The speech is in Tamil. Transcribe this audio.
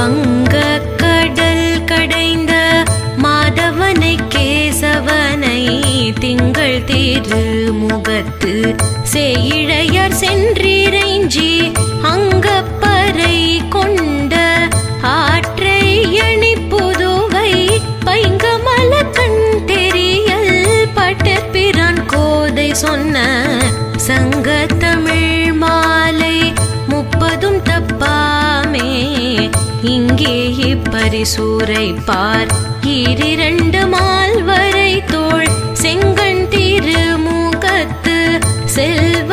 வங்க கடல் கடைந்த மாதவனை கேசவனை திங்கள் திருமுகத்து சேயிழையர் சென்றிறைஞ்சி அங்கப்பறை கொண்ட ஆற்றை அணி புதுவை பைங்கமல கண் தெரியல் பட்டர்பிரான் கோதை சொன்ன சங்கத்தமிழ் மாலை 30 தப்பாமே இங்கே இப்பரிசூரை பார் 2 மால்வரை தோள் செங்கண் திருமுகத்து செல்வ